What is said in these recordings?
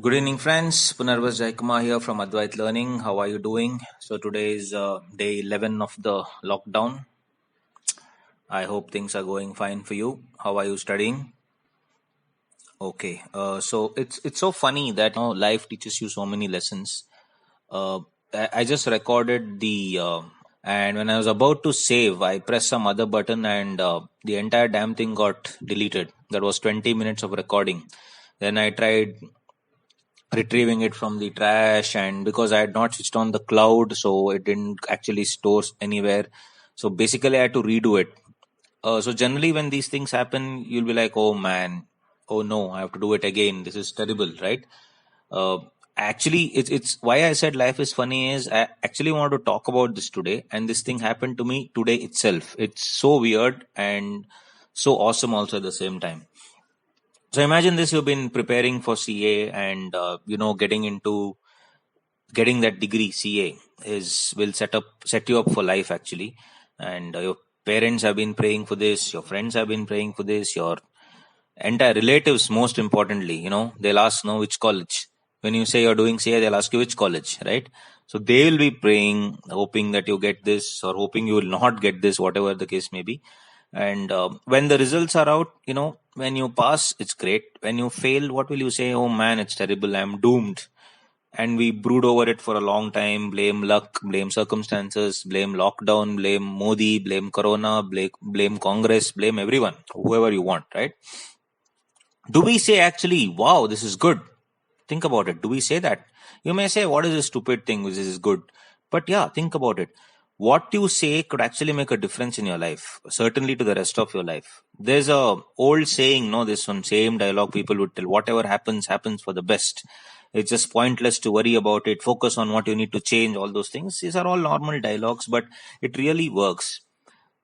Good evening, friends. Punarvas Jaikumar here from Advait Learning. How are you doing? So today is day 11 of the lockdown. I hope things are going fine for you. How are you studying? Okay. So it's so funny that life teaches you so many lessons. I just recorded and when I was about to save, I pressed some other button and the entire damn thing got deleted. That was 20 minutes of recording. Then I tried retrieving it from the trash, and because I had not switched on the cloud, so it didn't actually store anywhere. So basically I had to redo it. So generally when these things happen, you'll be like, oh man, oh no, I have to do it again, this is terrible, right? uh, Actually, it's why I said life is funny is I actually want to talk about this today, and this thing happened to me today itself. It's so weird and so awesome also at the same time. So imagine this: you've been preparing for CA, and getting that degree CA is will set you up for life actually. And your parents have been praying for this, your friends have been praying for this, your entire relatives, most importantly, they'll ask, no, which college. When you say you're doing CA, they'll ask you which college, right? So they will be praying, hoping that you get this, or hoping you will not get this, whatever the case may be. And when the results are out, when you pass, it's great. When you fail, what will you say? Oh man, it's terrible, I'm doomed. And we brood over it for a long time, blame luck, blame circumstances, blame lockdown, blame Modi, blame Corona, blame Congress, blame everyone, whoever you want, right? Do we say actually, wow, this is good? Think about it. Do we say that? You may say, what is a stupid thing which is good? But yeah, think about it. What you say could actually make a difference in your life, certainly to the rest of your life. There's a old saying, no, this one same dialogue people would tell, whatever happens, happens for the best. It's just pointless to worry about it. Focus on what you need to change, all those things. These are all normal dialogues, but it really works.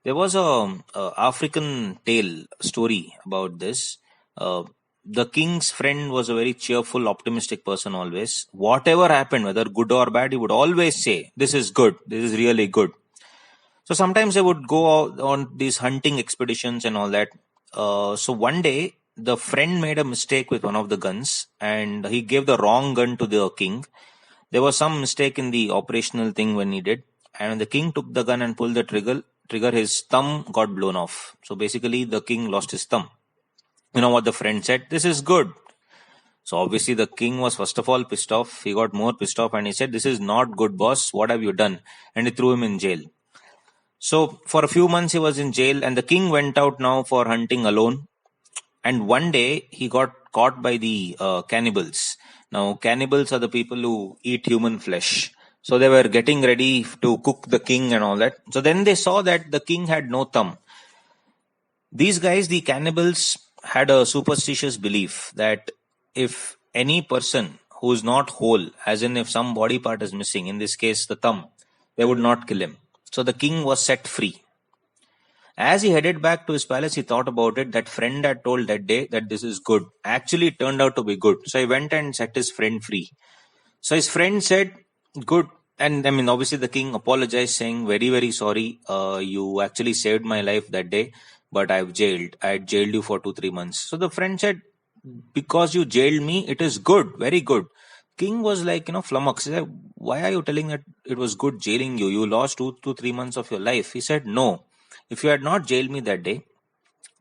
There was a African tale story about this. Uh, the king's friend was a very cheerful, optimistic person always. Whatever happened, whether good or bad, he would always say, "This is good. This is really good." So sometimes they would go out on these hunting expeditions and all that. So one day, the friend made a mistake with one of the guns, and he gave the wrong gun to the king. There was some mistake in the operational thing when he did, and when the king took the gun and pulled the trigger, his thumb got blown off. So basically, the king lost his thumb. You know what the friend said? This is good. So obviously, the king was first of all pissed off. He got more pissed off, and he said, "This is not good, boss. What have you done?" And he threw him in jail. So for a few months, he was in jail, and the king went out now for hunting alone. And one day, he got caught by the cannibals. Now, cannibals are the people who eat human flesh. So they were getting ready to cook the king and all that. So then they saw that the king had no thumb. These guys, the cannibals, had a superstitious belief that if any person who is not whole, as in if some body part is missing, in this case the thumb, they would not kill him. So the king was set free. As he headed back to his palace, he thought about it. That friend had told that day that this is good. Actually, it turned out to be good. So he went and set his friend free. So his friend said, good. And I mean, obviously, the king apologized, saying, very, very sorry. You actually saved my life that day, but I had jailed you for 2, 3 months. So the friend said, because you jailed me, it is good, very good. King was like, flummoxed. He said, why are you telling that it was good jailing you? You lost 2 to 3 months of your life. He said, no. If you had not jailed me that day,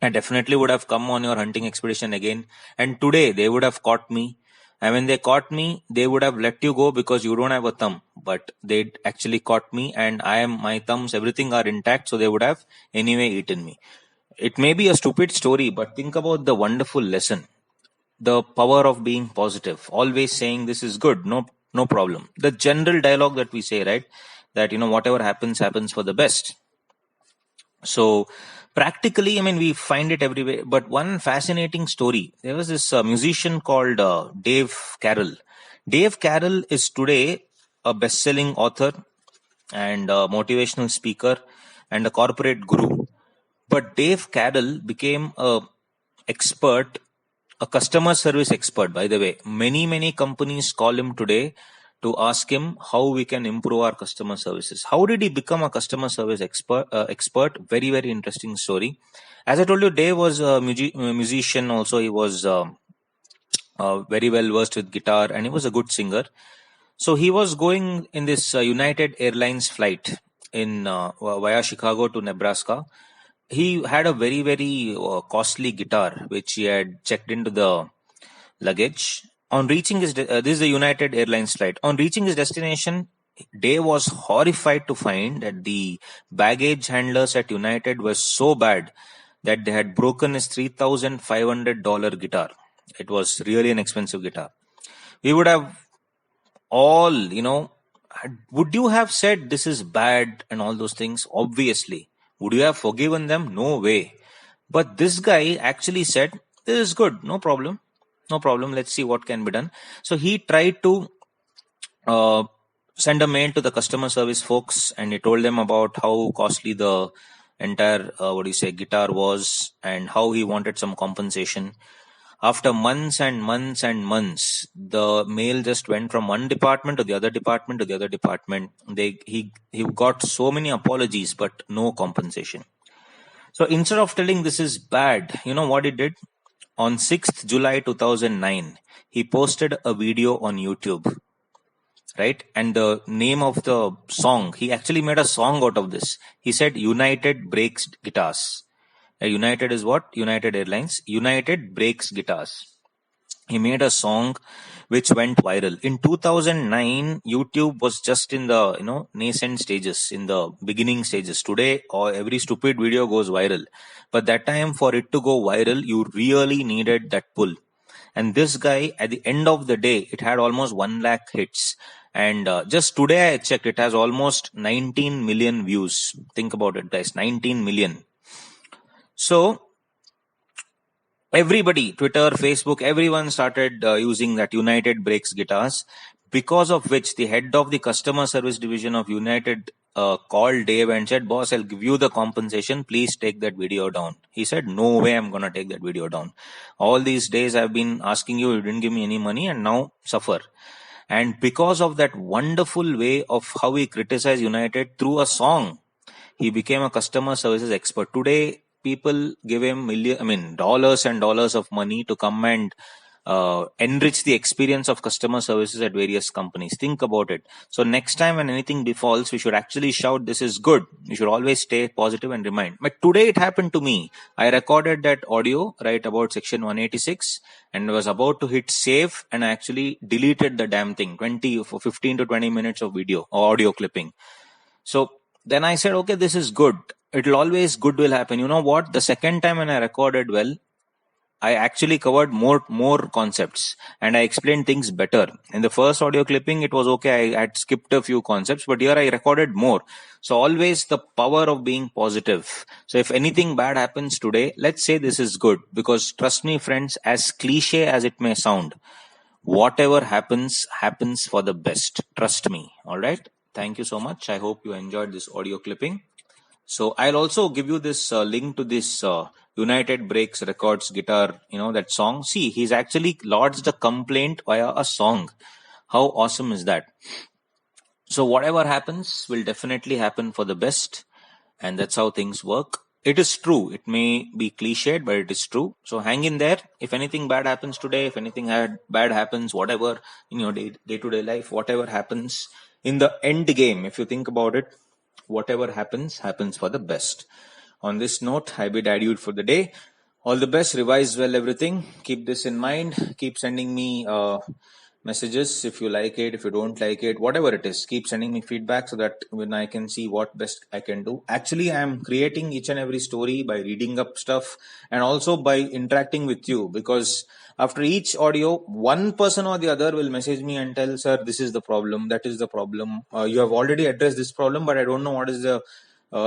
I definitely would have come on your hunting expedition again. And today they would have caught me. And when they caught me, they would have let you go because you don't have a thumb. But they actually caught me, and my thumbs, everything are intact. So they would have anyway eaten me. It may be a stupid story, but think about the wonderful lesson. The power of being positive, always saying this is good, no problem. The general dialogue that we say, right? That, whatever happens, happens for the best. So practically, I mean, we find it everywhere. But one fascinating story, there was this musician called Dave Carroll. Dave Carroll is today a best-selling author and a motivational speaker and a corporate guru. But Dave Carroll became a customer service expert, by the way. Many companies call him today to ask him how we can improve our customer services. How did he become a customer service expert? Very, very interesting story. As I told you, Dave was a musician. Also, he was very well versed with guitar, and he was a good singer. So he was going in this United Airlines flight in via Chicago to Nebraska. He had a very very costly guitar which he had checked into the luggage. On reaching this is a United Airlines flight. On reaching his destination, Dave was horrified to find that the baggage handlers at United were so bad that they had broken his $3,500 guitar. It was really an expensive guitar. We would have all, would you have said this is bad and all those things? Obviously. Would you have forgiven them? No way. But this guy actually said, this is good, no problem. No problem. Let's see what can be done. So he tried to send a mail to the customer service folks, and he told them about how costly the entire guitar was, and how he wanted some compensation. After months and months and months, the mail just went from one department to the other department to the other department. He got so many apologies, but no compensation. So instead of telling this is bad, you know what he did? On 6th July 2009, he posted a video on YouTube, right? And the name of the song, he actually made a song out of this. He said, United Breaks Guitars. United is what? United Airlines. United Breaks Guitars. He made a song which went viral. In 2009, YouTube was just in the nascent stages, in the beginning stages. Today, every stupid video goes viral. But that time, for it to go viral, you really needed that pull. And this guy, at the end of the day, it had almost 1 lakh hits. And just today I checked, it has almost 19 million views. Think about it, guys, 19 million. So everybody, Twitter, Facebook, everyone started using that United Breaks Guitars, because of which the head of the customer service division of United called Dave and said, boss, I'll give you the compensation. Please take that video down. He said, no way I'm going to take that video down. All these days I've been asking you, you didn't give me any money, and now suffer. And because of that wonderful way of how he criticized United through a song, he became a customer services expert. Today, people give him dollars and dollars of money to come and enrich the experience of customer services at various companies. Think about it. So next time when anything befalls, we should actually shout, this is good. We should always stay positive and remind. But today it happened to me. I recorded that audio right about section 186 and was about to hit save, and I actually deleted the damn thing, 15 to 20 minutes of video or audio clipping. So then I said, okay, this is good. It'll always good will happen. You know what? The second time when I recorded well, I actually covered more concepts, and I explained things better. In the first audio clipping, it was okay. I had skipped a few concepts, but here I recorded more. So always the power of being positive. So if anything bad happens today, let's say this is good, because trust me, friends, as cliche as it may sound, whatever happens for the best. Trust me. All right. Thank you so much. I hope you enjoyed this audio clipping. So I'll also give you this link to this United Breaks Records guitar, that song. See, he's actually lodged a complaint via a song. How awesome is that? So whatever happens will definitely happen for the best. And that's how things work. It is true. It may be cliched, but it is true. So hang in there. If anything bad happens today, if anything bad happens, whatever in your day-to-day life, whatever happens in the end game, if you think about it, whatever happens for the best. On this note, I bid adieu for the day. All the best. Revise well everything. Keep this in mind. Keep sending me messages if you like it, if you don't like it, whatever it is. Keep sending me feedback so that when I can see what best I can do. Actually, I am creating each and every story by reading up stuff and also by interacting with you, because after each audio, one person or the other will message me and tell, sir, this is the problem, that is the problem. You have already addressed this problem, but I don't know what is the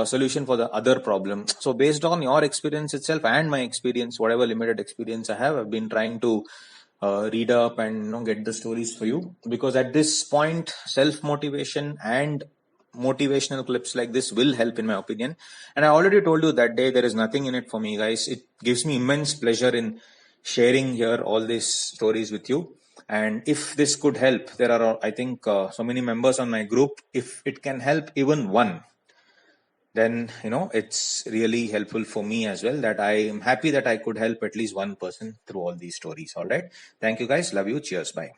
solution for the other problem. So based on your experience itself and my experience, whatever limited experience I have, I've been trying to read up and get the stories for you, because at this point, self-motivation and motivational clips like this will help, in my opinion. And I already told you that day, there is nothing in it for me, guys. It gives me immense pleasure in sharing here all these stories with you. And if this could help, there are, I think, so many members on my group. If it can help even one, then it's really helpful for me as well, that I am happy that I could help at least one person through all these stories. All right. Thank you guys. Love you. Cheers. Bye.